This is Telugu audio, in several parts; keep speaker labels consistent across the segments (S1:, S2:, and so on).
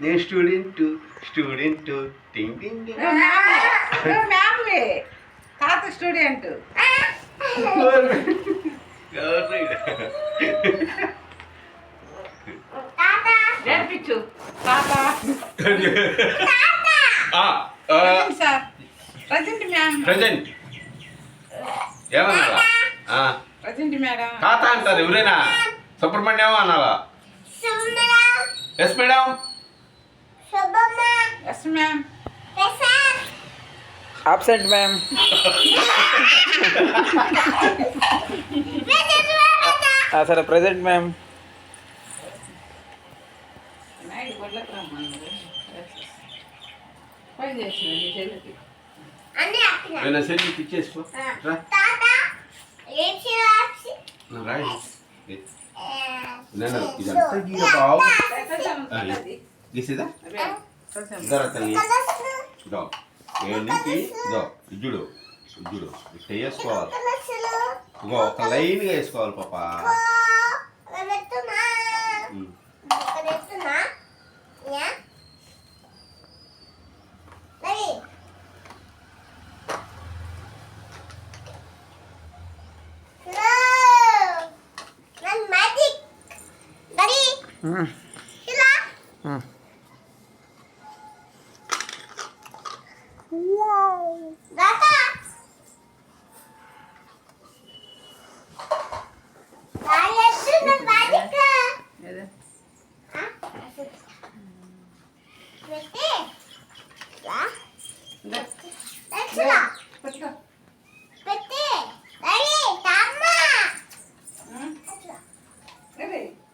S1: నేను స్టూడెంట్ స్టూడెంట్ టింగ్ టింగ్ టింగ్.
S2: ఫ్యామిలీ తాత స్టూడెంట్ నేర్పించు తాత సార్ ప్రజెంట్ మ్యామ్
S1: ప్రజెంట్ ఏమన్నా
S2: ప్రజెంట్ మేడం
S1: తాత అంటారు ఎవరైనా సుబ్రహ్మణ్యం అన్నారా yes madam
S2: yes ma'am
S3: absent ma'am. సరే ప్రెజెంట్ మ్యామ్.
S2: నైట్ బళ్ళకి రమ్మన్నారు పని చేసిన నీ చెల్లికి
S1: నేను సెల్లి ఇచ్చేసుకో రాయి నేను ఇదంతా గీయ బావు గీసేదా ధర తల్లి దో ఏంటి దో ఇజ్జుడు ఇజ్జుడు ఇట్ట వేసుకోవాలి ఇగో ఒక లైన్గా వేసుకోవాలి పాప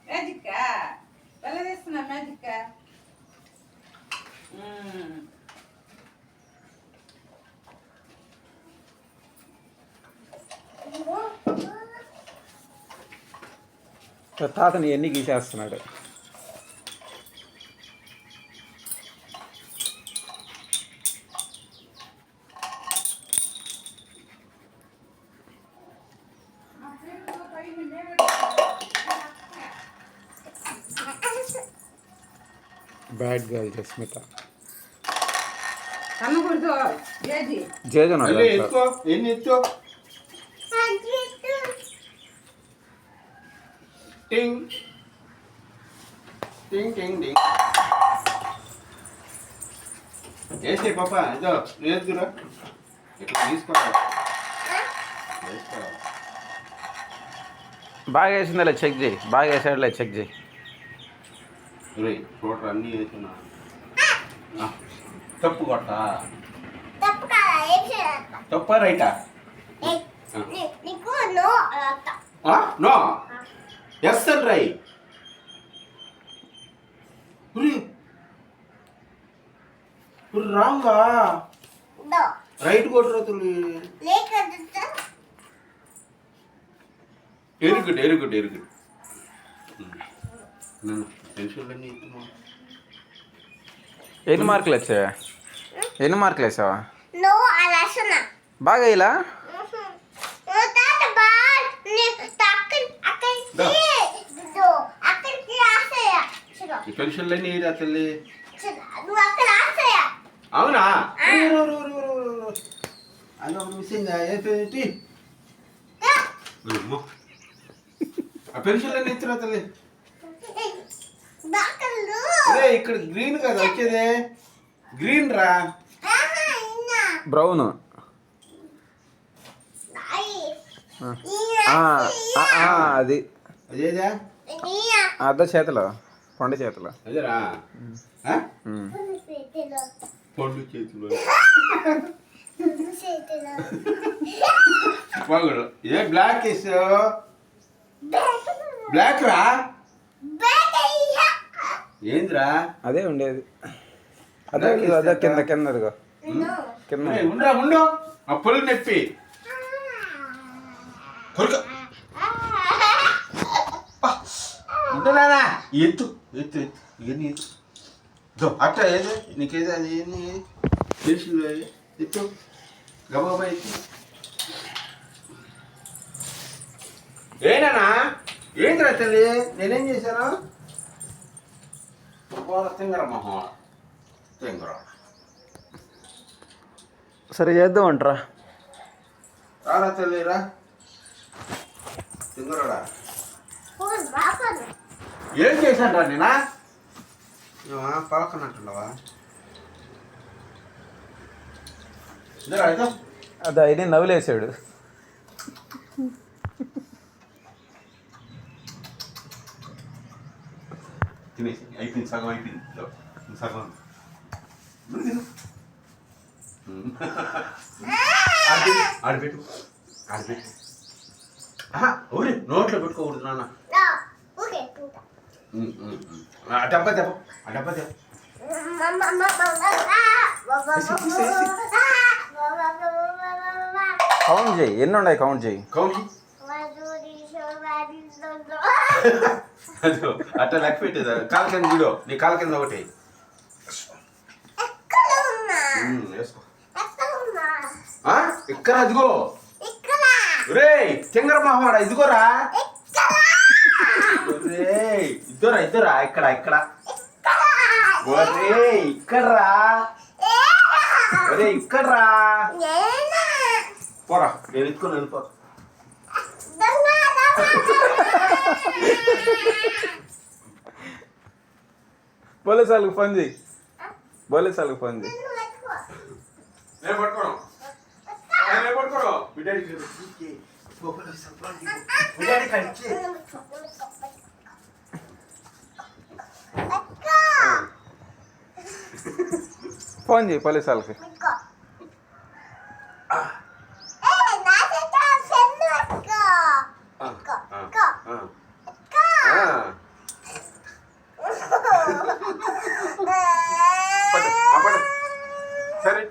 S2: మ్యాజిక్ వెళ్ళదేస్తున్నా మ్యాజిక్
S3: తాతని ఎన్ని గీసేస్తున్నాడు. Bad girl Jasmitha.
S2: కన్నకూడదు
S3: జేజు
S1: ఎత్తుకో ఎన్ని ఎత్తుకో టింగ్ టింగ్ టింగ్ టింగ్ వేసే పాప ఇదో వేసుకురా ఇట్లా తీసుకోవాలి
S3: బాగా వేసిందిలే చెక్ చేయి. బాగా వేసాడులే చెక్ చేయి.
S1: రే చూడరా అన్నీ వేసుకున్నా తప్పు కొట్ట తప్ప రైటా no yes and rye Ranga right కొట్టరా తులి ఎరుగుడ్ ఎరుగుడ్ ఎరుగుడ్ పెన్షన్లన్నీ
S3: ఎన్ని మార్కులు వచ్చావా? ఎన్ని మార్కులు వేసావా? బాగా ఇలా
S1: పెన్షన్లన్నీ ఏరా తల్లి అవునా అది ఒక మిస్సింగ్ ఏంటి ఆ పెన్షన్లన్నీ ఎత్తురా తల్లి ఇక్కడ గ్రీన్ కదా వచ్చేదే గ్రీన్ రా
S3: బ్రౌన్. అది
S1: అదేదా
S3: అర్ధ చేతిలో పండు చేతిలో
S1: అదేరా పండు చేతిలో పగడు ఏ బ్లాక్ వేసావు బ్లాక్ రా ఏంద్రా
S3: అదే ఉండేది. అదే అదే కింద కింద అదిగో కింద
S1: ఉండరా ఉండు ఆ పుల్ల నొప్పి కొడుక ఉంటున్నానా ఎత్తు ఎత్తు ఎత్తు ఇవన్నీ ఎత్తు అట్ట ఏదో నీకేదో అది ఏంది తెలుసు ఎత్తు గబగబా ఎత్తు ఏనా ఏంద్రా తల్లి నేనేం చేశాను తింగర మొహం తింగర.
S3: సరే చేద్దాం అంటారా?
S1: రారా తల్లిరా తింగరడా. ఏం చేశాను రా నేనా? పలకనంటున్నావా?
S3: అది అయినా నవ్వులేసాడు.
S1: తినేసి అయిపోయింది, సగం అయిపోయింది. సగం ఆడిపెట్టు ఆడిపెట్టు. ఊరి నోట్లో పెట్టుకోకూడదు నాన్న. ఆ డబ్బా దెబ్బ, ఆ డబ్బా దెబ్బ.
S3: కౌంట్ చేయి, ఎన్ని ఉన్నాయి కౌంట్ చేయి.
S1: కౌంట్ అదో అట్లా లెక్క పెట్టేదా? కాలు కింద చూడు, నీ కాలు కింద ఒకటి వేసుకో. ఇక్కడ అదిగో రే తింగర మహవాడ ఇదిగోరా. రే ఇద్దరా ఇద్దరా ఇక్కడ ఇక్కడ ఒరే ఇక్కడ్రా, ఒరే ఇక్కడ్రా. పోరా నేను ఎత్తుకొని వెళ్ళిపో.
S3: పోలీసు వాళ్ళకి ఫోన్ చేయి, పోలీసు వాళ్ళకి ఫోన్ చేయి.
S1: నేను పట్టుకోను, నేను పట్టుకోను. బిడ్డకి
S3: ఫోన్ చేయి పోలీసు వాళ్ళకి.
S1: సరే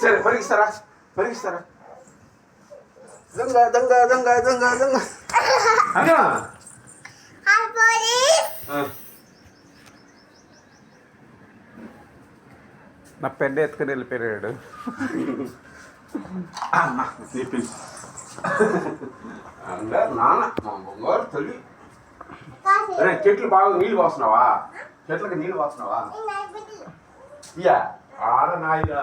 S1: సరే పరిగిస్తారా పరిగిస్తారా. దొంగ దొంగ దొంగ దొంగ దొంగ అన్నా.
S3: నా పెద్ద ఎత్తుకుని వెళ్ళిపోయాడు.
S1: నాన్న మా బంగారు తల్లి. చెట్లు బాగా నీళ్ళు పోస్తున్నావా? చెట్లకి నీళ్ళు పోస్తున్నావా? ఇయ్యా ఆడ నాయిగా.